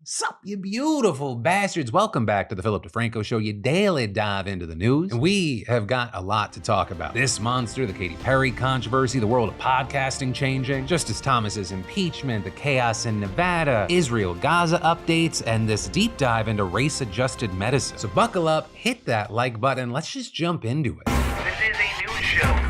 Sup, you beautiful bastards. Welcome back to the Philip DeFranco Show, your daily dive into the news. And we have got a lot to talk about. This monster, the Katy Perry controversy, the world of podcasting changing, Justice Thomas's impeachment, the chaos in Nevada, Israel-Gaza updates, and this deep dive into race-adjusted medicine. So buckle up, hit that like button, let's just jump into it. This is a news show.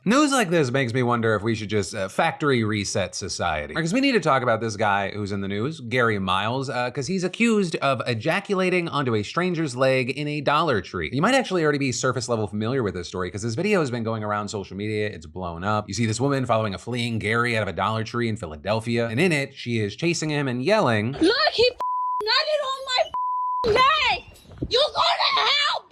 News like this makes me wonder if we should just factory reset society. Because we need to talk about this guy who's in the news, Gary Miles, because he's accused of ejaculating onto a stranger's leg in a Dollar Tree. You might actually already be surface level familiar with this story because this video has been going around social media, it's blown up. You see this woman following a fleeing Gary out of a Dollar Tree in Philadelphia, and in it, she is chasing him and yelling, "Look, he nutted on my leg! You go to hell,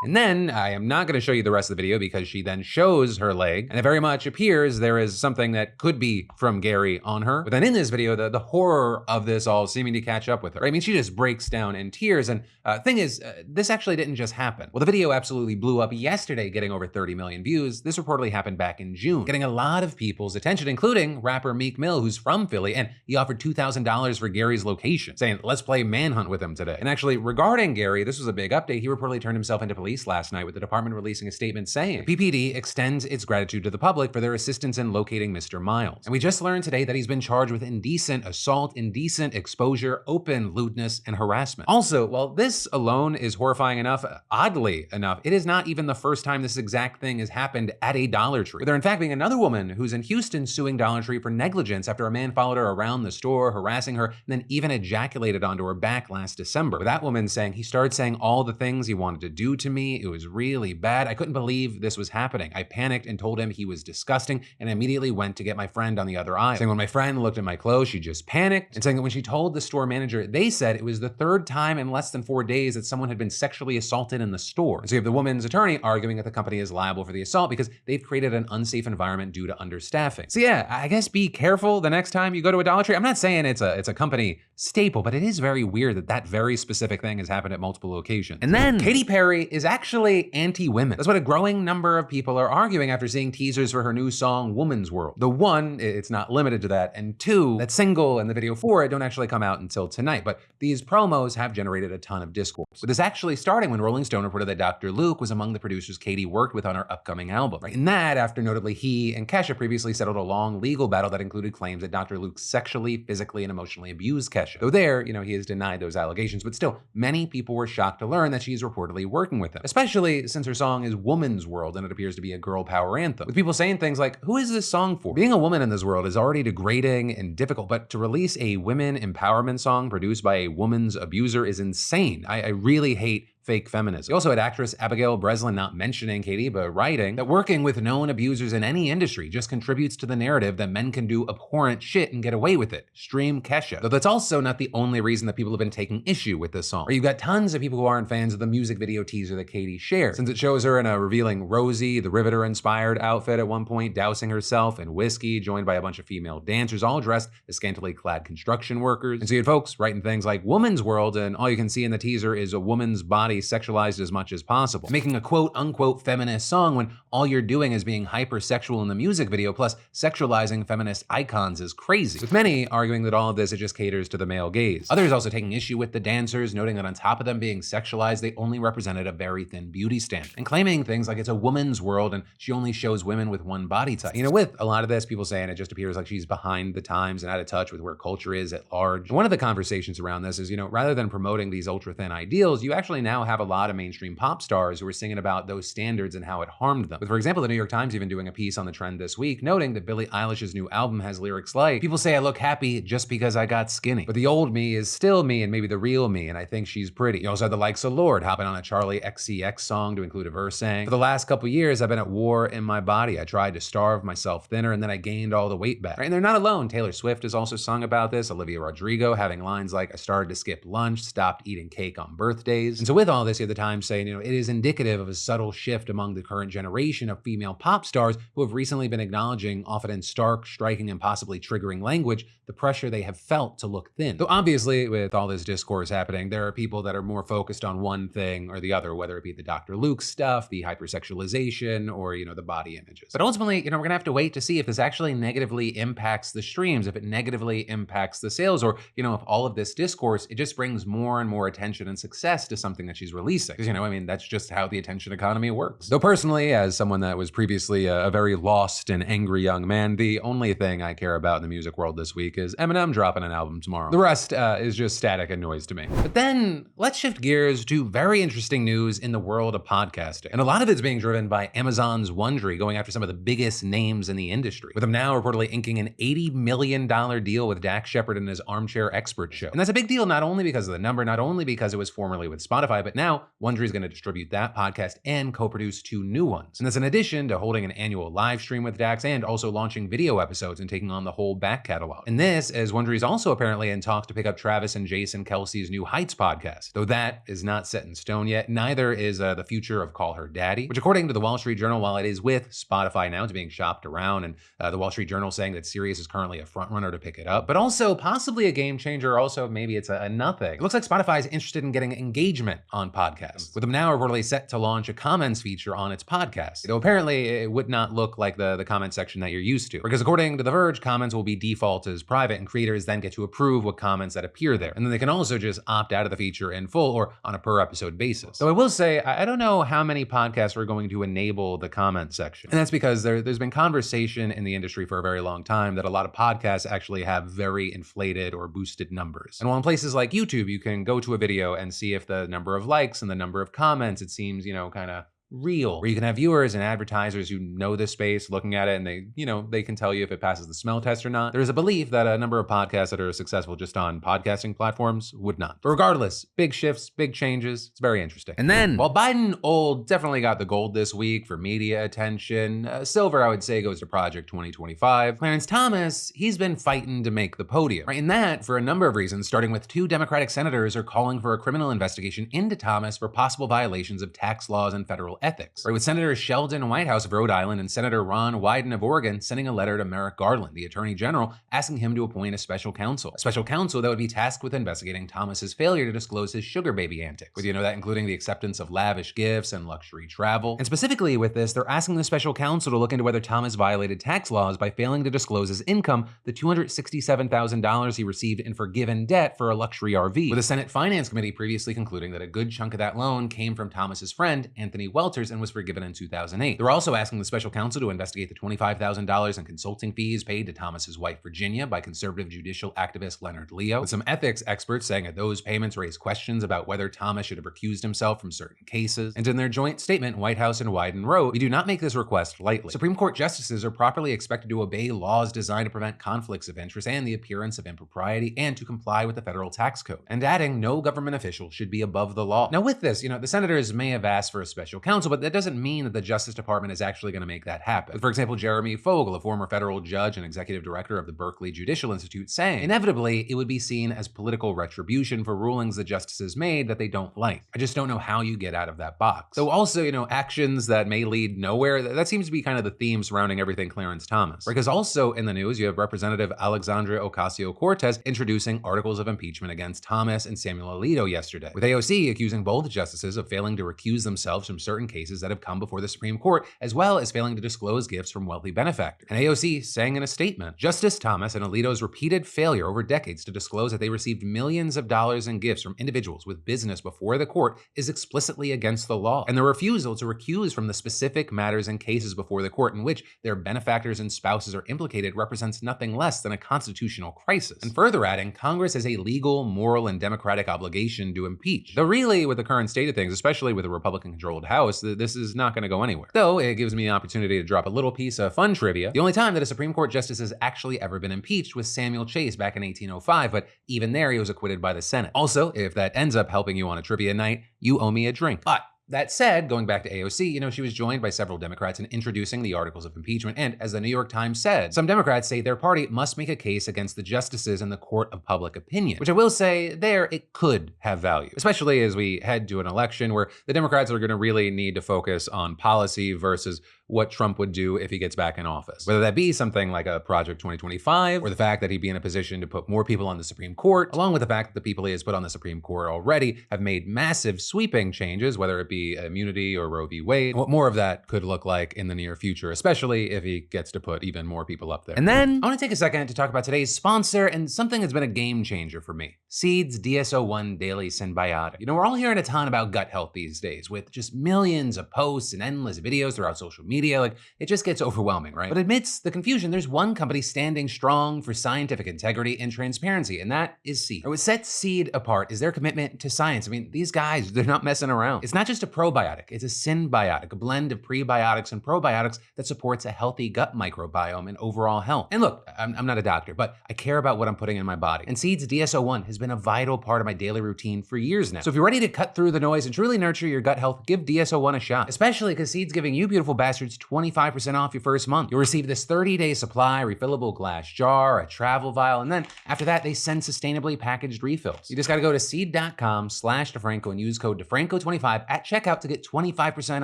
and then, I am not gonna show you the rest of the video because she then shows her leg, and it very much appears there is something that could be from Gary on her. But then in this video, the horror of this all seeming to catch up with her. I mean, she just breaks down in tears, and thing is, this actually didn't just happen. Well, the video absolutely blew up yesterday, getting over 30 million views. This reportedly happened back in June, getting a lot of people's attention, including rapper Meek Mill, who's from Philly, and he offered $2,000 for Gary's location, saying, let's play manhunt with him today. And actually, regarding Gary, this was a big update. He reportedly turned himself into police last night, with the department releasing a statement saying PPD extends its gratitude to the public for their assistance in locating Mr. Miles. And we just learned today that he's been charged with indecent assault, indecent exposure, open lewdness, and harassment. Also, while this alone is horrifying enough, oddly enough, it is not even the first time this exact thing has happened at a Dollar Tree. There in fact being another woman who's in Houston suing Dollar Tree for negligence after a man followed her around the store, harassing her, and then even ejaculated onto her back last December. With that woman saying, he started saying all the things he wanted to do to me. It was really bad. I couldn't believe this was happening. I panicked and told him he was disgusting and immediately went to get my friend on the other aisle. Saying when my friend looked at my clothes, she just panicked, and saying that when she told the store manager, they said it was the third time in less than 4 days that someone had been sexually assaulted in the store. And so you have the woman's attorney arguing that the company is liable for the assault because they've created an unsafe environment due to understaffing. So yeah, I guess be careful the next time you go to a Dollar Tree. I'm not saying it's a company staple, but it is very weird that that very specific thing has happened at multiple locations. And then Katy Perry is actually anti-women. That's what a growing number of people are arguing after seeing teasers for her new song, Woman's World. The one, it's not limited to that, and two, that single and the video for it don't actually come out until tonight, but these promos have generated a ton of discourse. With this actually starting when Rolling Stone reported that Dr. Luke was among the producers Katy worked with on her upcoming album. Right? And that after notably he and Kesha previously settled a long legal battle that included claims that Dr. Luke sexually, physically, and emotionally abused Kesha. Though there, he has denied those allegations, but still, many people were shocked to learn that she's reportedly working with him, especially since her song is Woman's World and it appears to be a girl power anthem, with people saying things like, who is this song for? Being a woman in this world is already degrading and difficult, but to release a women empowerment song produced by a woman's abuser is insane. I really hate fake feminism. You also had actress Abigail Breslin not mentioning Katy, but writing that working with known abusers in any industry just contributes to the narrative that men can do abhorrent shit and get away with it. Stream Kesha. Though that's also not the only reason that people have been taking issue with this song. Or you've got tons of people who aren't fans of the music video teaser that Katy shared, since it shows her in a revealing Rosie, the Riveter-inspired outfit at one point, dousing herself in whiskey, joined by a bunch of female dancers, all dressed as scantily clad construction workers. And so you had folks writing things like Woman's World, and all you can see in the teaser is a woman's body sexualized as much as possible, making a quote-unquote feminist song when all you're doing is being hypersexual in the music video, plus sexualizing feminist icons is crazy. With many arguing that all of this, it just caters to the male gaze. Others also taking issue with the dancers, noting that on top of them being sexualized, they only represented a very thin beauty standard, and claiming things like it's a woman's world and she only shows women with one body type. With a lot of this, people saying it just appears like she's behind the times and out of touch with where culture is at large. And one of the conversations around this is, rather than promoting these ultra-thin ideals, you actually now have a lot of mainstream pop stars who are singing about those standards and how it harmed them. With, for example, the New York Times even doing a piece on the trend this week, noting that Billie Eilish's new album has lyrics like, people say I look happy just because I got skinny, but the old me is still me and maybe the real me, and I think she's pretty. You also had the likes of Lorde hopping on a Charlie XCX song to include a verse saying, for the last couple years, I've been at war in my body. I tried to starve myself thinner and then I gained all the weight back. Right? And they're not alone. Taylor Swift has also sung about this. Olivia Rodrigo having lines like, I started to skip lunch, stopped eating cake on birthdays. And so with with all this, you have the Times saying, it is indicative of a subtle shift among the current generation of female pop stars who have recently been acknowledging, often in stark, striking, and possibly triggering language, the pressure they have felt to look thin. Though obviously, with all this discourse happening, there are people that are more focused on one thing or the other, whether it be the Dr. Luke stuff, the hypersexualization, or, the body images. But ultimately, we're gonna have to wait to see if this actually negatively impacts the streams, if it negatively impacts the sales, or, if all of this discourse, it just brings more and more attention and success to something that she's releasing. Because, that's just how the attention economy works. Though personally, as someone that was previously a very lost and angry young man, the only thing I care about in the music world this week is Eminem dropping an album tomorrow. The rest is just static and noise to me. But then let's shift gears to very interesting news in the world of podcasting. And a lot of it's being driven by Amazon's Wondery going after some of the biggest names in the industry, with them now reportedly inking an $80 million deal with Dax Shepard and his Armchair Expert show. And that's a big deal not only because of the number, not only because it was formerly with Spotify, but now Wondery is going to distribute that podcast and co-produce 2 new ones. And that's in addition to holding an annual live stream with Dax and also launching video episodes and taking on the whole back catalog. And this, as Wondery is also apparently in talks to pick up Travis and Jason Kelsey's New Heights podcast. Though that is not set in stone yet, neither is the future of Call Her Daddy, which according to the Wall Street Journal, while it is with Spotify now, it's being shopped around, and the Wall Street Journal saying that Sirius is currently a frontrunner to pick it up, but also possibly a game changer, also maybe it's a nothing. It looks like Spotify is interested in getting engagement on podcasts, with them now reportedly set to launch a comments feature on its podcast. Though apparently it would not look like the comment section that you're used to, because according to The Verge, comments will be default as private, and creators then get to approve what comments that appear there. And then they can also just opt out of the feature in full or on a per episode basis. Though I will say, I don't know how many podcasts are going to enable the comment section. And that's because there's been conversation in the industry for a very long time that a lot of podcasts actually have very inflated or boosted numbers. And while in places like YouTube, you can go to a video and see if the number of likes and the number of comments, it seems, kind of real, where you can have viewers and advertisers who know this space looking at it, and they can tell you if it passes the smell test or not. There's a belief that a number of podcasts that are successful just on podcasting platforms would not. But regardless, big shifts, big changes. It's very interesting. And then, while Biden old definitely got the gold this week for media attention, silver, I would say, goes to Project 2025. Clarence Thomas, he's been fighting to make the podium, right? And that for a number of reasons, starting with 2 Democratic senators are calling for a criminal investigation into Thomas for possible violations of tax laws and federal ethics, right? With Senator Sheldon Whitehouse of Rhode Island and Senator Ron Wyden of Oregon sending a letter to Merrick Garland, the Attorney General, asking him to appoint a special counsel that would be tasked with investigating Thomas's failure to disclose his sugar baby antics, with that including the acceptance of lavish gifts and luxury travel. And specifically with this, they're asking the special counsel to look into whether Thomas violated tax laws by failing to disclose his income, the $267,000 he received in forgiven debt for a luxury RV, with the Senate Finance Committee previously concluding that a good chunk of that loan came from Thomas's friend, Anthony Welter, and was forgiven in 2008. They're also asking the special counsel to investigate the $25,000 in consulting fees paid to Thomas's wife, Virginia, by conservative judicial activist Leonard Leo, with some ethics experts saying that those payments raise questions about whether Thomas should have recused himself from certain cases. And in their joint statement, Whitehouse and Wyden wrote, "We do not make this request lightly. Supreme Court justices are properly expected to obey laws designed to prevent conflicts of interest and the appearance of impropriety and to comply with the federal tax code." And adding, no government official should be above the law. Now with this, the senators may have asked for a special counsel, but that doesn't mean that the Justice Department is actually going to make that happen. For example, Jeremy Fogel, a former federal judge and executive director of the Berkeley Judicial Institute, saying, inevitably, it would be seen as political retribution for rulings the justices made that they don't like. I just don't know how you get out of that box. Though also, actions that may lead nowhere, that seems to be kind of the theme surrounding everything Clarence Thomas. Because also in the news, you have Representative Alexandria Ocasio-Cortez introducing articles of impeachment against Thomas and Samuel Alito yesterday, with AOC accusing both justices of failing to recuse themselves from certain cases that have come before the Supreme Court, as well as failing to disclose gifts from wealthy benefactors. And AOC saying in a statement, Justice Thomas and Alito's repeated failure over decades to disclose that they received millions of dollars in gifts from individuals with business before the court is explicitly against the law. And the refusal to recuse from the specific matters and cases before the court in which their benefactors and spouses are implicated represents nothing less than a constitutional crisis. And further adding, Congress has a legal, moral, and democratic obligation to impeach. Though really, with the current state of things, especially with a Republican-controlled House, this is not going to go anywhere. Though it gives me the opportunity to drop a little piece of fun trivia. The only time that a Supreme Court justice has actually ever been impeached was Samuel Chase back in 1805, but even there he was acquitted by the Senate. Also, if that ends up helping you on a trivia night, you owe me a drink. But That said, going back to AOC, she was joined by several Democrats in introducing the articles of impeachment. And as the New York Times said, some Democrats say their party must make a case against the justices in the court of public opinion, which I will say there it could have value, especially as we head to an election where the Democrats are going to really need to focus on policy versus what Trump would do if he gets back in office. Whether that be something like a Project 2025, or the fact that he'd be in a position to put more people on the Supreme Court, along with the fact that the people he has put on the Supreme Court already have made massive sweeping changes, whether it be immunity or Roe v. Wade, what more of that could look like in the near future, especially if he gets to put even more people up there. And then I want to take a second to talk about today's sponsor and something that's been a game changer for me. Seed's DSO1 Daily Synbiotic. We're all hearing a ton about gut health these days, with just millions of posts and endless videos throughout social media. Like, it just gets overwhelming, right? But amidst the confusion, there's one company standing strong for scientific integrity and transparency, and that is Seed. What sets Seed apart is their commitment to science. These guys, they're not messing around. It's not just a probiotic, it's a synbiotic, a blend of prebiotics and probiotics that supports a healthy gut microbiome and overall health. And look, I'm not a doctor, but I care about what I'm putting in my body. And Seed's DSO1 has been a vital part of my daily routine for years now. So if you're ready to cut through the noise and truly nurture your gut health, give DSO1 a shot, especially because Seed's giving you beautiful bastards 25% off your first month. You'll receive this 30-day supply, refillable glass jar, a travel vial, and then after that, they send sustainably packaged refills. You just gotta go to seed.com/DeFranco and use code DeFranco25 at checkout to get 25%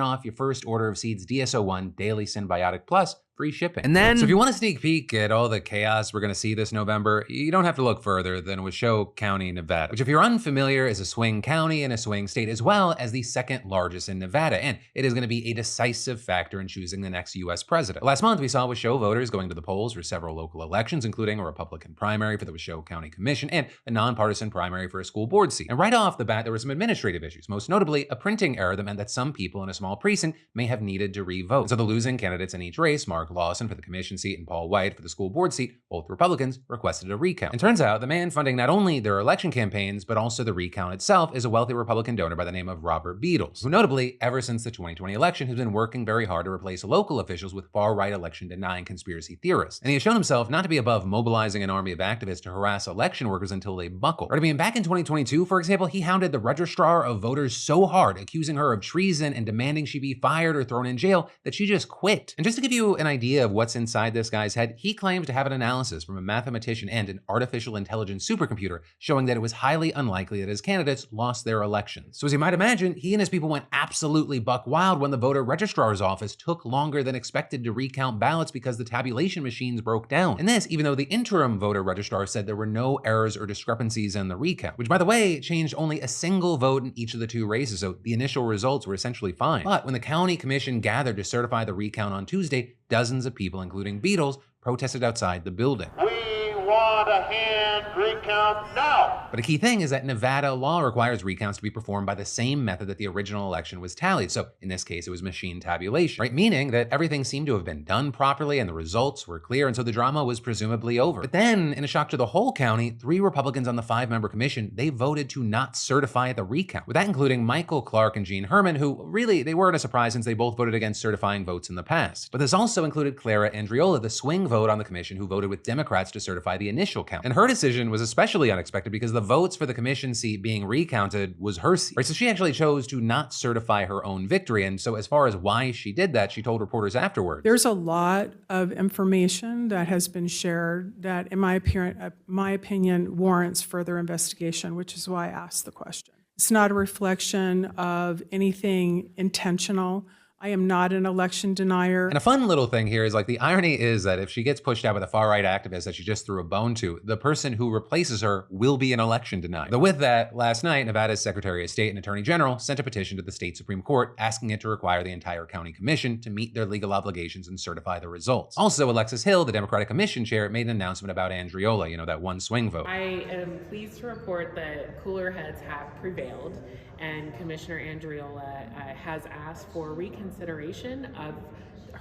off your first order of Seed's DSO1 Daily Synbiotic Plus free shipping. And then, so if you want a sneak peek at all the chaos we're gonna see this November, you don't have to look further than Washoe County, Nevada, which if you're unfamiliar is a swing county and a swing state, as well as the second largest in Nevada. And it is gonna be a decisive factor in choosing the next US president. Last month, we saw Washoe voters going to the polls for several local elections, including a Republican primary for the Washoe County Commission and a nonpartisan primary for a school board seat. And right off the bat, there were some administrative issues, most notably a printing error that meant that some people in a small precinct may have needed to re-vote. And so the losing candidates in each race, Mark Lawson for the commission seat and Paul White for the school board seat, both Republicans, requested a recount. And turns out the man funding not only their election campaigns, but also the recount itself is a wealthy Republican donor by the name of Robert Beadles, who notably, ever since the 2020 election, has been working very hard to replace local officials with far-right election-denying conspiracy theorists. And he has shown himself not to be above mobilizing an army of activists to harass election workers until they buckle. Right, back in 2022, for example, he hounded the registrar of voters so hard, accusing her of treason and demanding she be fired or thrown in jail, that she just quit. And just to give you an idea of what's inside this guy's head, he claims to have an analysis from a mathematician and an artificial intelligence supercomputer showing that it was highly unlikely that his candidates lost their elections. So as you might imagine, he and his people went absolutely buck wild when the voter registrar's office took longer than expected to recount ballots because the tabulation machines broke down. And this, even though the interim voter registrar said there were no errors or discrepancies in the recount, which by the way, changed only a single vote in each of the two races, so the initial results were essentially fine. But when the county commission gathered to certify the recount on Tuesday, dozens of people, including Beadles, protested outside the building. We want a hand recount now! But a key thing is that Nevada law requires recounts to be performed by the same method that the original election was tallied. So in this case, it was machine tabulation, right? Meaning that everything seemed to have been done properly and the results were clear, and so the drama was presumably over. But then, in a shock to the whole county, 3 Republicans on the 5-member commission, they voted to not certify the recount, with that including Michael Clark and Gene Herman, who really, they weren't a surprise since they both voted against certifying votes in the past. But this also included Clara Andriola, the swing vote on the commission, who voted with Democrats to certify the initial count. And her decision was especially unexpected because the votes for the commission seat being recounted was her seat. Right, so she actually chose to not certify her own victory. And so as far as why she did that, she told reporters afterwards. There's a lot of information that has been shared that, in my opinion, warrants further investigation, which is why I asked the question. It's not a reflection of anything intentional. I am not an election denier. And a fun little thing here is like the irony is that if she gets pushed out by the far-right activist that she just threw a bone to, the person who replaces her will be an election denier. Though with that, last night, Nevada's Secretary of State and Attorney General sent a petition to the state Supreme Court asking it to require the entire county commission to meet their legal obligations and certify the results. Also, Alexis Hill, the Democratic Commission chair, made an announcement about Andriola, that one swing vote. I am pleased to report that cooler heads have prevailed, and Commissioner Andriola has asked for reconsideration of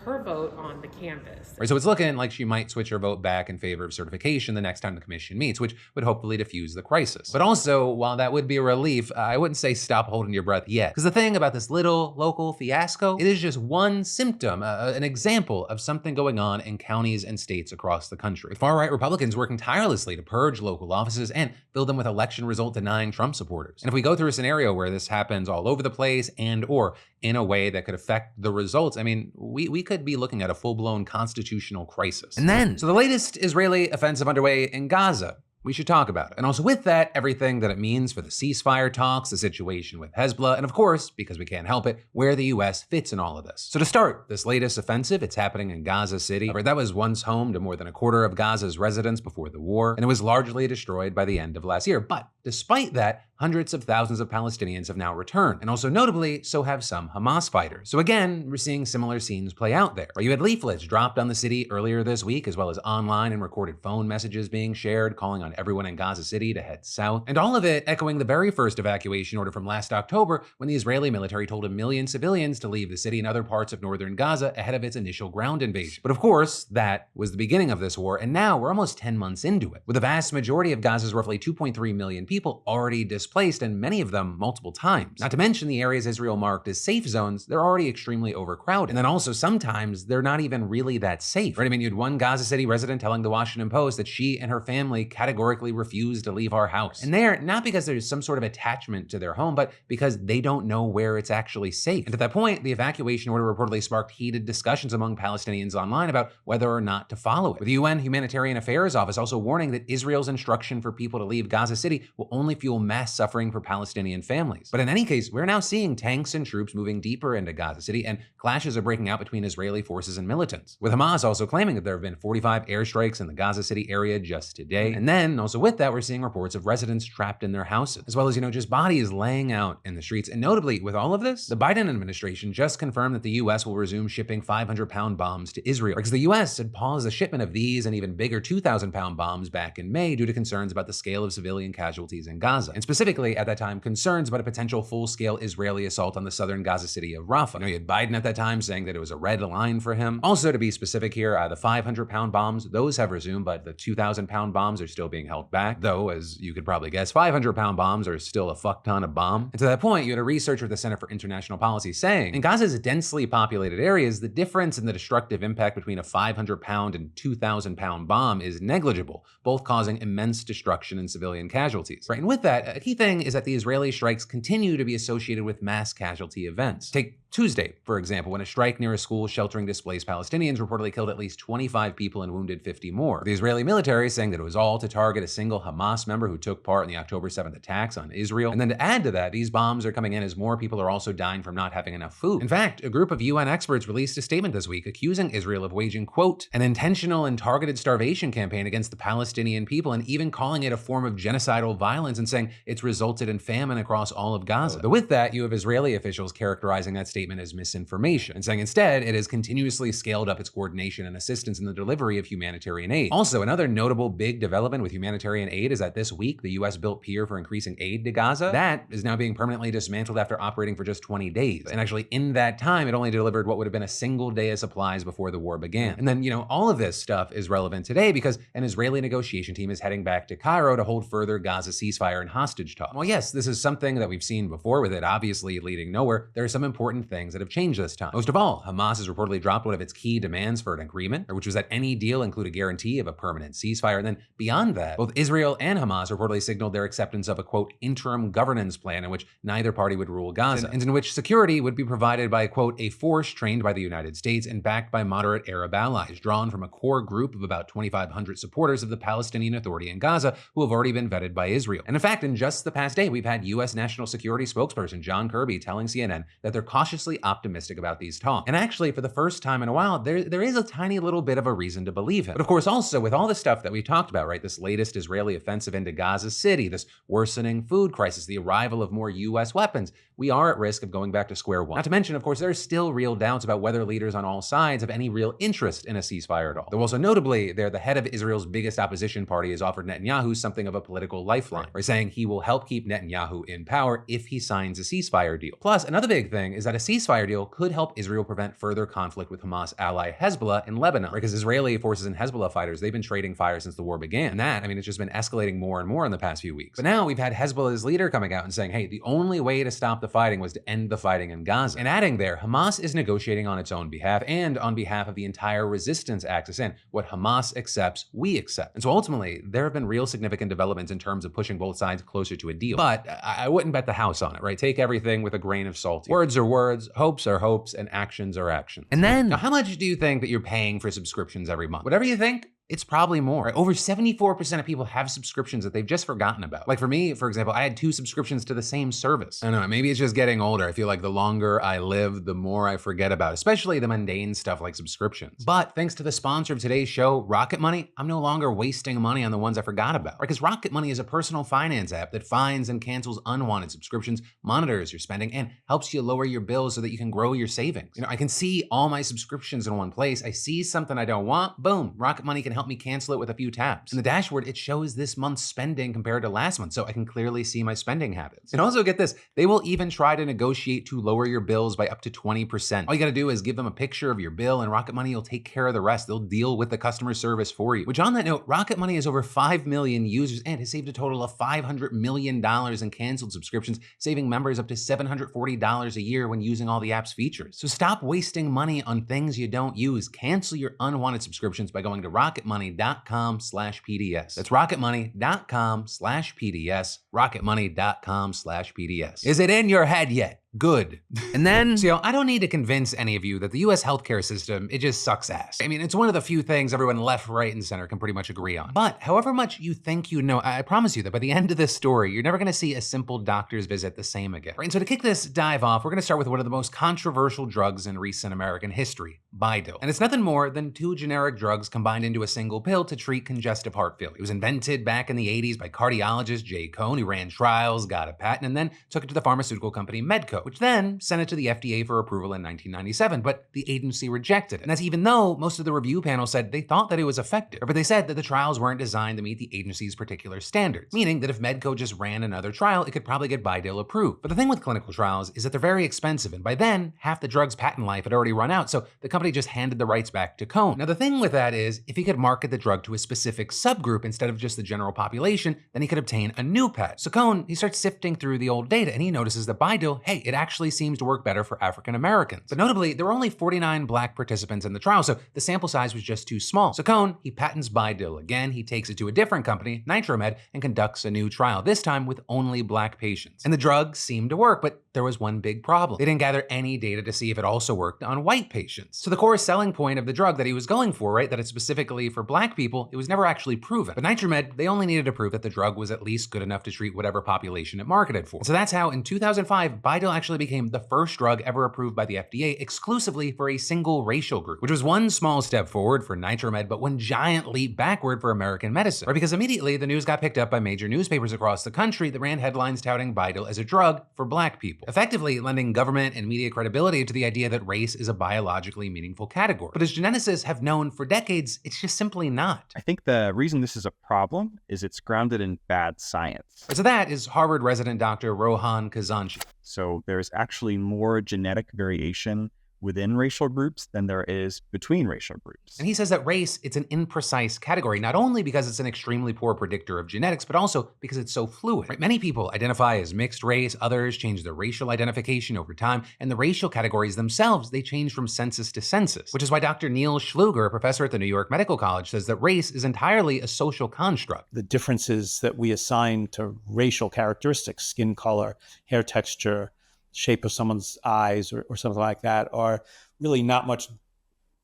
her vote on the canvas. Right, so it's looking like she might switch her vote back in favor of certification the next time the commission meets, which would hopefully diffuse the crisis. But also, while that would be a relief, I wouldn't say stop holding your breath yet. Because the thing about this little local fiasco, it is just one symptom, an example of something going on in counties and states across the country. With far-right Republicans working tirelessly to purge local offices and fill them with election result denying Trump supporters. And if we go through a scenario where this happens all over the place and or in a way that could affect the results, I mean, we could be looking at a full-blown constitutional crisis. And then, so the latest Israeli offensive underway in Gaza. We should talk about it. And also with that, everything that it means for the ceasefire talks, the situation with Hezbollah, and of course, because we can't help it, where the US fits in all of this. So to start, this latest offensive, it's happening in Gaza City, where that was once home to more than a quarter of Gaza's residents before the war, and it was largely destroyed by the end of last year. But despite that, hundreds of thousands of Palestinians have now returned. And also notably, so have some Hamas fighters. So again, we're seeing similar scenes play out there. You had leaflets dropped on the city earlier this week, as well as online and recorded phone messages being shared, calling on everyone in Gaza City to head south. And all of it echoing the very first evacuation order from last October, when the Israeli military told 1 million civilians to leave the city and other parts of northern Gaza ahead of its initial ground invasion. But of course, that was the beginning of this war, and now we're almost 10 months into it, with the vast majority of Gaza's roughly 2.3 million people already displaced, and many of them multiple times. Not to mention the areas Israel marked as safe zones, they're already extremely overcrowded. And then also sometimes they're not even really that safe, right? I mean, you had one Gaza City resident telling the Washington Post that she and her family categorically refused to leave our house. And they're not because there's some sort of attachment to their home, but because they don't know where it's actually safe. And at that point, the evacuation order reportedly sparked heated discussions among Palestinians online about whether or not to follow it, with the UN Humanitarian Affairs Office also warning that Israel's instruction for people to leave Gaza City will only fuel mass suffering for Palestinian families. But in any case, we're now seeing tanks and troops moving deeper into Gaza City, and clashes are breaking out between Israeli forces and militants, with Hamas also claiming that there have been 45 airstrikes in the Gaza City area just today. And then also with that, we're seeing reports of residents trapped in their houses, as well as, just bodies laying out in the streets. And notably, with all of this, the Biden administration just confirmed that the US will resume shipping 500-pound bombs to Israel, because the US had paused the shipment of these and even bigger 2,000-pound bombs back in May due to concerns about the scale of civilian casualties in Gaza, and specifically at that time concerns about a potential full-scale Israeli assault on the southern Gaza city of Rafah. You had Biden at that time saying that it was a red line for him. Also, to be specific here, the 500-pound bombs, those have resumed, but the 2,000-pound bombs are still being held back, though, as you could probably guess, 500-pound bombs are still a fuck ton of bomb. And to that point, you had a researcher at the Center for International Policy saying, in Gaza's densely populated areas, the difference in the destructive impact between a 500-pound and 2,000-pound bomb is negligible, both causing immense destruction and civilian casualties. Right, and with that, a key thing is that the Israeli strikes continue to be associated with mass casualty events. Take Tuesday, for example, when a strike near a school sheltering displaced Palestinians reportedly killed at least 25 people and wounded 50 more. The Israeli military saying that it was all to target a single Hamas member who took part in the October 7th attacks on Israel. And then to add to that, these bombs are coming in as more people are also dying from not having enough food. In fact, a group of UN experts released a statement this week accusing Israel of waging, quote, an intentional and targeted starvation campaign against the Palestinian people, and even calling it a form of genocidal violence and saying it's resulted in famine across all of Gaza. But with that, you have Israeli officials characterizing that statement as misinformation and saying instead it has continuously scaled up its coordination and assistance in the delivery of humanitarian aid. Also, another notable big development with humanitarian aid is that this week the US built pier for increasing aid to Gaza. That is now being permanently dismantled after operating for just 20 days. And actually in that time, it only delivered what would have been a single day of supplies before the war began. And then, all of this stuff is relevant today because an Israeli negotiation team is heading back to Cairo to hold further Gaza ceasefire and hostage talks. Well, yes, this is something that we've seen before, with it obviously leading nowhere. There are some important things that have changed this time. Most of all, Hamas has reportedly dropped one of its key demands for an agreement, which was that any deal include a guarantee of a permanent ceasefire. And then beyond that, both Israel and Hamas reportedly signaled their acceptance of a, quote, interim governance plan in which neither party would rule Gaza, and in which security would be provided by, quote, a force trained by the United States and backed by moderate Arab allies, drawn from a core group of about 2,500 supporters of the Palestinian Authority in Gaza who have already been vetted by Israel. And in fact, in just the past day, we've had U.S. National Security spokesperson John Kirby telling CNN that they're cautiously optimistic about these talks. And actually, for the first time in a while, there is a tiny little bit of a reason to believe him. But of course, also with all the stuff that we talked about, right, this latest Israeli offensive into Gaza City, this worsening food crisis, the arrival of more U.S. weapons, we are at risk of going back to square one. Not to mention, of course, there are still real doubts about whether leaders on all sides have any real interest in a ceasefire at all. Though also notably, the head of Israel's biggest opposition party has offered Netanyahu something of a political lifeline, by saying he will help keep Netanyahu in power if he signs a ceasefire deal. Plus, another big thing is that a ceasefire deal could help Israel prevent further conflict with Hamas ally Hezbollah in Lebanon, because Israeli forces and Hezbollah fighters, they've been trading fire since the war began. And that, I mean, it's just been escalating more and more in the past few weeks. But now we've had Hezbollah's leader coming out and saying, hey, the only way to stop the fighting was to end the fighting in Gaza. And adding there, Hamas is negotiating on its own behalf and on behalf of the entire resistance axis, and what Hamas accepts, we accept. And so ultimately, there have been real significant developments in terms of pushing both sides closer to a deal. But I wouldn't bet the house on it, right? Take everything with a grain of salt. Words are words, hopes are hopes, and actions are actions. And then, now how much do you think that you're paying for subscriptions every month? Whatever you think, it's probably more. Right? Over 74% of people have subscriptions that they've just forgotten about. Like for me, for example, I had 2 subscriptions to the same service. I don't know, maybe it's just getting older. I feel like the longer I live, the more I forget about, especially the mundane stuff like subscriptions. But thanks to the sponsor of today's show, Rocket Money, I'm no longer wasting money on the ones I forgot about. Because Rocket Money is a personal finance app that finds and cancels unwanted subscriptions, monitors your spending, and helps you lower your bills so that you can grow your savings. You know, I can see all my subscriptions in one place. I see something I don't want, boom, Rocket Money can help me cancel it with a few taps. In the dashboard, it shows this month's spending compared to last month, so I can clearly see my spending habits. And also get this, they will even try to negotiate to lower your bills by up to 20%. All you gotta do is give them a picture of your bill and Rocket Money will take care of the rest. They'll deal with the customer service for you. Which on that note, Rocket Money has over 5 million users and has saved a total of $500 million in canceled subscriptions, saving members up to $740 a year when using all the app's features. So stop wasting money on things you don't use. Cancel your unwanted subscriptions by going to rocketmoney.com/PDS. That's rocketmoney.com/PDS. rocketmoney.com/PDS. Is it in your head yet? Good. And then, so, I don't need to convince any of you that the US healthcare system, it just sucks ass. I mean, it's one of the few things everyone left, right, and center can pretty much agree on. But however much you think you know, I promise you that by the end of this story, you're never gonna see a simple doctor's visit the same again. Right? And so to kick this dive off, we're gonna start with one of the most controversial drugs in recent American history, Bidil. And it's nothing more than 2 generic drugs combined into a single pill to treat congestive heart failure. It was invented back in the 80s by cardiologist J. Cohn, who ran trials, got a patent, and then took it to the pharmaceutical company Medco, which then sent it to the FDA for approval in 1997, but the agency rejected it. And that's even though most of the review panel said they thought that it was effective, but they said that the trials weren't designed to meet the agency's particular standards, meaning that if Medco just ran another trial, it could probably get Bidil approved. But the thing with clinical trials is that they're very expensive, and by then, half the drug's patent life had already run out, so the company just handed the rights back to Cohn. Now the thing with that is, if he could market the drug to a specific subgroup instead of just the general population, then he could obtain a new patent. So Cohn, he starts sifting through the old data, and he notices that Bidil, hey, it actually seems to work better for African Americans. But notably, there were only 49 black participants in the trial, so the sample size was just too small. So Cohn, he patents Bidil again, he takes it to a different company, Nitromed, and conducts a new trial, this time with only black patients. And the drug seemed to work, but there was one big problem. They didn't gather any data to see if it also worked on white patients. So the core selling point of the drug that he was going for, right, that it's specifically for black people, it was never actually proven. But Nitromed, they only needed to prove that the drug was at least good enough to treat whatever population it marketed for. So that's how in 2005, Bidil actually became the first drug ever approved by the FDA exclusively for a single racial group, which was one small step forward for Nitromed, but one giant leap backward for American medicine. Right? Because immediately the news got picked up by major newspapers across the country that ran headlines touting Bidil as a drug for black people, effectively lending government and media credibility to the idea that race is a biologically meaningful category. But as geneticists have known for decades, it's just simply not. I think the reason this is a problem is it's grounded in bad science. So that is Harvard resident Dr. Rohan Kazanchi. So there's actually more genetic variation within racial groups than there is between racial groups. And he says that race, it's an imprecise category, not only because it's an extremely poor predictor of genetics, but also because it's so fluid. Right? Many people identify as mixed race, others change their racial identification over time, and the racial categories themselves, they change from census to census, which is why Dr. Neil Schluger, a professor at the New York Medical College, says that race is entirely a social construct. The differences that we assign to racial characteristics, skin color, hair texture, shape of someone's eyes or something like that are really not much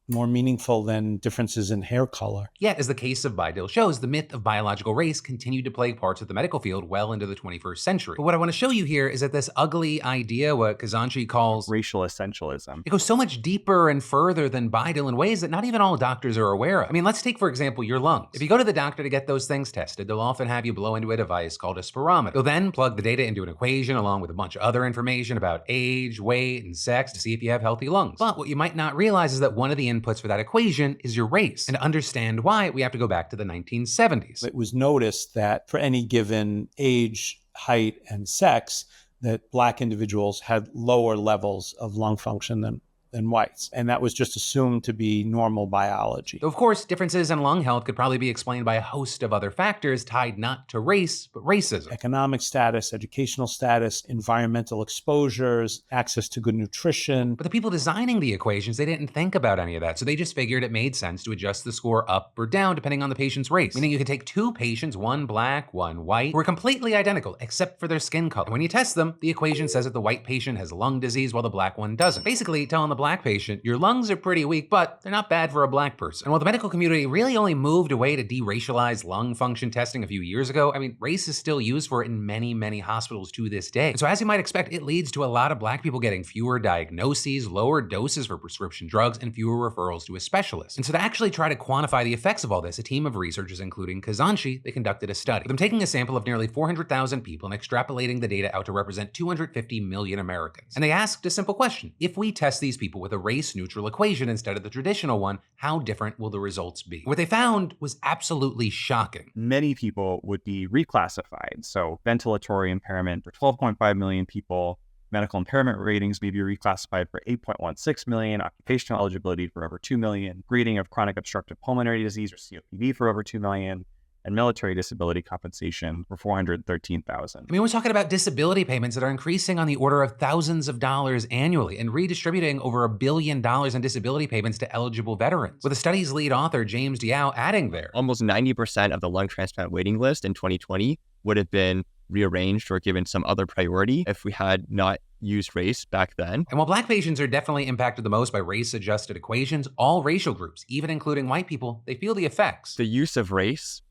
more meaningful than differences in hair color. Yet, as the case of Bidil shows, the myth of biological race continued to plague parts of the medical field well into the 21st century. But what I want to show you here is that this ugly idea, what Kazanchi calls racial essentialism, it goes so much deeper and further than Bidil in ways that not even all doctors are aware of. I mean, let's take, for example, your lungs. If you go to the doctor to get those things tested, they'll often have you blow into a device called a spirometer. They'll then plug the data into an equation along with a bunch of other information about age, weight, and sex to see if you have healthy lungs. But what you might not realize is that one of the inputs for that equation is your race. And to understand why, we have to go back to the 1970s. It was noticed that for any given age, height, and sex, that Black individuals had lower levels of lung function than whites. And that was just assumed to be normal biology. Though of course, differences in lung health could probably be explained by a host of other factors tied not to race, but racism. Economic status, educational status, environmental exposures, access to good nutrition. But the people designing the equations, they didn't think about any of that, so they just figured it made sense to adjust the score up or down depending on the patient's race. Meaning you could take two patients, one black, one white, who are completely identical except for their skin color. And when you test them, the equation says that the white patient has lung disease while the black one doesn't. Basically telling the black patient, your lungs are pretty weak, but they're not bad for a black person. And while the medical community really only moved away to de-racialize lung function testing a few years ago, I mean, race is still used for it in many, many hospitals to this day. And so as you might expect, it leads to a lot of black people getting fewer diagnoses, lower doses for prescription drugs, and fewer referrals to a specialist. And so to actually try to quantify the effects of all this, a team of researchers, including Kazanchi, they conducted a study. With them taking a sample of nearly 400,000 people and extrapolating the data out to represent 250 million Americans. And they asked a simple question: if we test these people with a race-neutral equation instead of the traditional one, how different will the results be? What they found was absolutely shocking. Many people would be reclassified. So ventilatory impairment for 12.5 million people, medical impairment ratings may be reclassified for 8.16 million, occupational eligibility for over 2 million, grading of chronic obstructive pulmonary disease or COPD for over 2 million, and military disability compensation for 413,000. I mean, we're talking about disability payments that are increasing on the order of thousands of dollars annually and redistributing over $1 billion in disability payments to eligible veterans. With the study's lead author, James Diao, adding there, almost 90% of the lung transplant waiting list in 2020 would have been rearranged or given some other priority if we had not used race back then. And while black patients are definitely impacted the most by race-adjusted equations, all racial groups, even including white people, they feel the effects. The use of race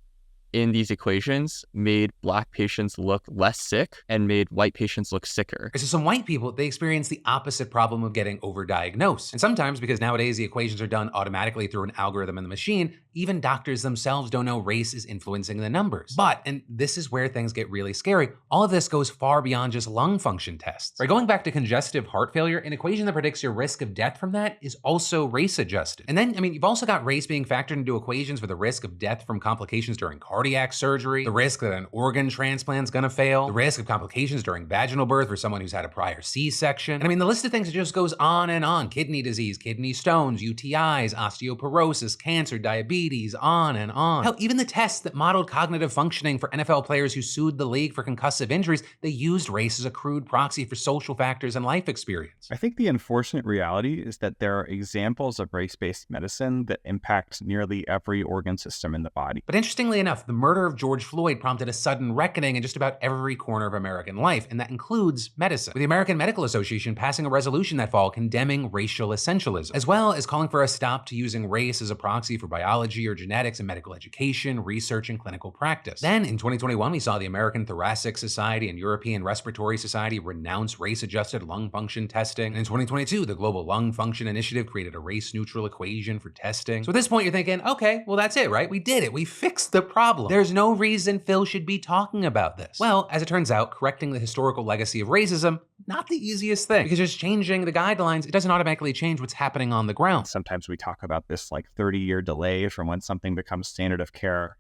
in these equations made black patients look less sick and made white patients look sicker. So some white people, they experience the opposite problem of getting overdiagnosed. And sometimes, because nowadays the equations are done automatically through an algorithm in the machine, even doctors themselves don't know race is influencing the numbers. But, and this is where things get really scary, all of this goes far beyond just lung function tests. Right, going back to congestive heart failure, an equation that predicts your risk of death from that is also race adjusted. And then, I mean, you've also got race being factored into equations for the risk of death from complications during cardiac surgery, the risk that an organ transplant's gonna fail, the risk of complications during vaginal birth for someone who's had a prior C-section. And I mean, the list of things, it just goes on and on. Kidney disease, kidney stones, UTIs, osteoporosis, cancer, diabetes, on and on. Hell, even the tests that modeled cognitive functioning for NFL players who sued the league for concussive injuries, they used race as a crude proxy for social factors and life experience. I think the unfortunate reality is that there are examples of race-based medicine that impact nearly every organ system in the body. But interestingly enough, the murder of George Floyd prompted a sudden reckoning in just about every corner of American life, and that includes medicine, with the American Medical Association passing a resolution that fall condemning racial essentialism, as well as calling for a stop to using race as a proxy for biology or genetics in medical education, research, and clinical practice. Then in 2021, we saw the American Thoracic Society and European Respiratory Society renounce race-adjusted lung function testing. And in 2022, the Global Lung Function Initiative created a race-neutral equation for testing. So at this point, you're thinking, okay, well, that's it, right? We did it. We fixed the problem. There's no reason Phil should be talking about this. Well, as it turns out, correcting the historical legacy of racism, not the easiest thing, because just changing the guidelines, it doesn't automatically change what's happening on the ground. Sometimes we talk about this like 30-year delay from when something becomes standard of care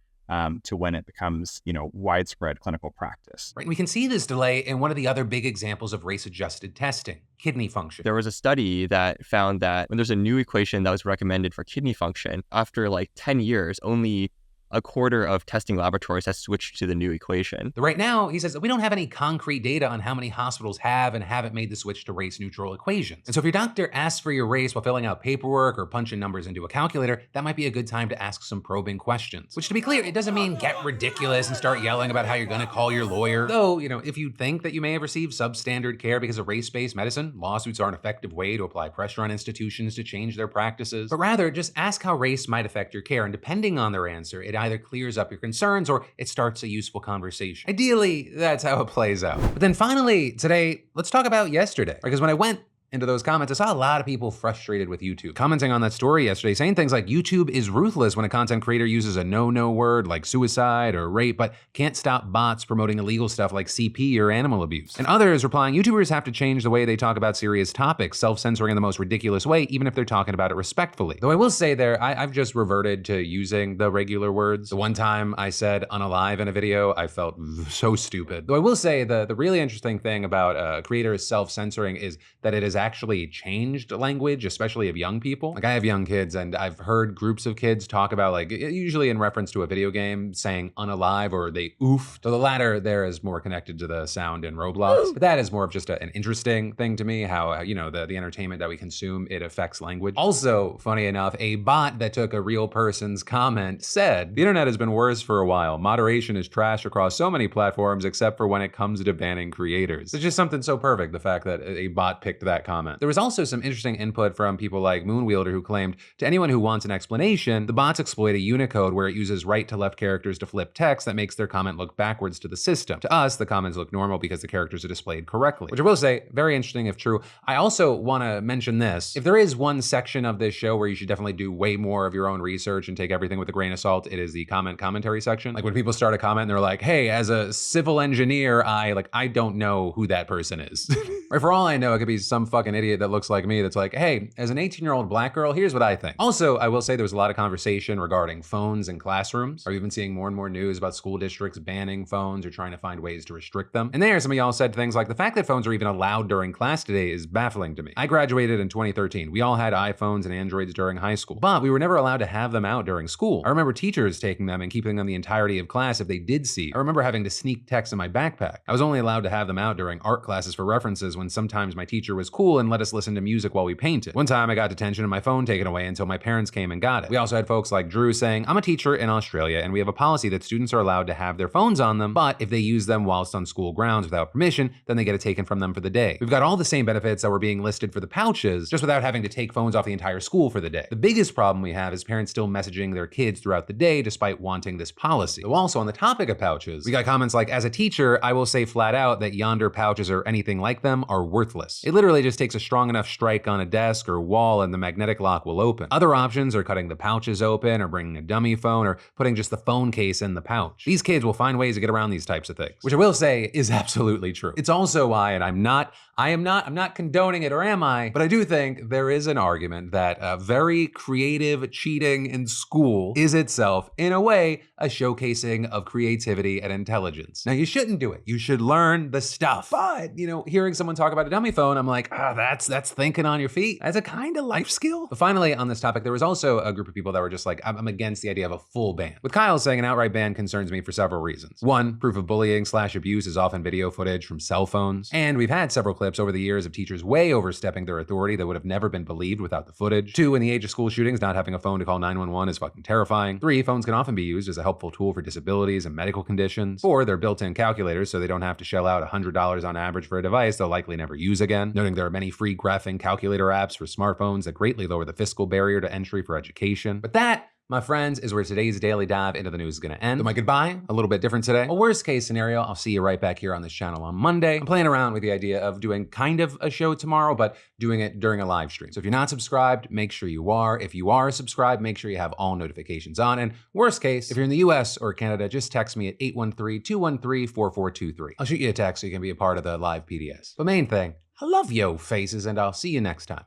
to when it becomes, widespread clinical practice. Right. We can see this delay in one of the other big examples of race-adjusted testing, kidney function. There was a study that found that when there's a new equation that was recommended for kidney function, after like 10 years, only a quarter of testing laboratories has switched to the new equation. Right now, he says that we don't have any concrete data on how many hospitals have and haven't made the switch to race-neutral equations. And so if your doctor asks for your race while filling out paperwork or punching numbers into a calculator, that might be a good time to ask some probing questions. Which, to be clear, it doesn't mean get ridiculous and start yelling about how you're gonna call your lawyer. Though, if you think that you may have received substandard care because of race-based medicine, lawsuits are an effective way to apply pressure on institutions to change their practices. But rather, just ask how race might affect your care, and depending on their answer, it either clears up your concerns or it starts a useful conversation. Ideally, that's how it plays out. But then finally, today, let's talk about yesterday. Because when I went into those comments, I saw a lot of people frustrated with YouTube, commenting on that story yesterday, saying things like YouTube is ruthless when a content creator uses a no-no word like suicide or rape, but can't stop bots promoting illegal stuff like CP or animal abuse. And others replying, YouTubers have to change the way they talk about serious topics, self-censoring in the most ridiculous way, even if they're talking about it respectfully. Though I will say there, I've just reverted to using the regular words. The one time I said unalive in a video, I felt so stupid. Though I will say the really interesting thing about creators self-censoring is that it has actually changed language, especially of young people. Like I have young kids and I've heard groups of kids talk about, like, usually in reference to a video game, saying unalive or they oof. So the latter there is more connected to the sound in Roblox. But that is more of just an interesting thing to me, how, you know, the entertainment that we consume, it affects language. Also, funny enough, a bot that took a real person's comment said, the internet has been worse for a while. Moderation is trash across so many platforms except for when it comes to banning creators. It's just something so perfect, the fact that a bot picked that comment. There was also some interesting input from people like Moonwielder, who claimed, to anyone who wants an explanation, the bots exploit a Unicode where it uses right to left characters to flip text that makes their comment look backwards to the system. To us, the comments look normal because the characters are displayed correctly, which I will say, very interesting if true. I also want to mention this. If there is one section of this show where you should definitely do way more of your own research and take everything with a grain of salt, it is the commentary section. Like when people start a comment and they're like, hey, as a civil engineer, I don't know who that person is. Right, for all I know, it could be some fucking idiot that looks like me that's like, hey, as an 18-year-old black girl, here's what I think. Also, I will say there was a lot of conversation regarding phones in classrooms. Are you even seeing more and more news about school districts banning phones or trying to find ways to restrict them? And there, some of y'all said things like, the fact that phones are even allowed during class today is baffling to me. I graduated in 2013. We all had iPhones and Androids during high school, but we were never allowed to have them out during school. I remember teachers taking them and keeping them the entirety of class if they did see. I remember having to sneak text in my backpack. I was only allowed to have them out during art classes for references when sometimes my teacher was cool and let us listen to music while we painted. One time I got detention and my phone taken away until my parents came and got it. We also had folks like Drew saying, I'm a teacher in Australia and we have a policy that students are allowed to have their phones on them, but if they use them whilst on school grounds without permission, then they get it taken from them for the day. We've got all the same benefits that were being listed for the pouches, just without having to take phones off the entire school for the day. The biggest problem we have is parents still messaging their kids throughout the day despite wanting this policy. So also on the topic of pouches, we got comments like, as a teacher, I will say flat out that yonder pouches or anything like them are worthless. It literally just takes a strong enough strike on a desk or wall and the magnetic lock will open. Other options are cutting the pouches open or bringing a dummy phone or putting just the phone case in the pouch. These kids will find ways to get around these types of things, which I will say is absolutely true. It's also why, and I'm not condoning it, or am I? But I do think there is an argument that very creative cheating in school is itself, in a way, a showcasing of creativity and intelligence. Now, you shouldn't do it. You should learn the stuff. But, you know, hearing someone talk about a dummy phone, I'm like, that's thinking on your feet. That's a kind of life skill. But finally, on this topic, there was also a group of people that were just like, I'm against the idea of a full ban. With Kyle saying an outright ban concerns me for several reasons. One, proof of bullying/abuse is often video footage from cell phones. And we've had several clips over the years of teachers way overstepping their authority that would have never been believed without the footage. Two, in the age of school shootings, not having a phone to call 911 is fucking terrifying. Three, phones can often be used as a helpful tool for disabilities and medical conditions. Four, they're built-in calculators, so they don't have to shell out $100 on average for a device they'll likely never use again. Noting there are many free graphing calculator apps for smartphones that greatly lower the fiscal barrier to entry for education. But that, my friends, is where today's daily dive into the news is gonna end. So my goodbye, a little bit different today. A worst case scenario, I'll see you right back here on this channel on Monday. I'm playing around with the idea of doing kind of a show tomorrow, but doing it during a live stream. So if you're not subscribed, make sure you are. If you are subscribed, make sure you have all notifications on. And worst case, if you're in the US or Canada, just text me at 813-213-4423. I'll shoot you a text so you can be a part of the live PDS. But main thing, I love yo faces and I'll see you next time.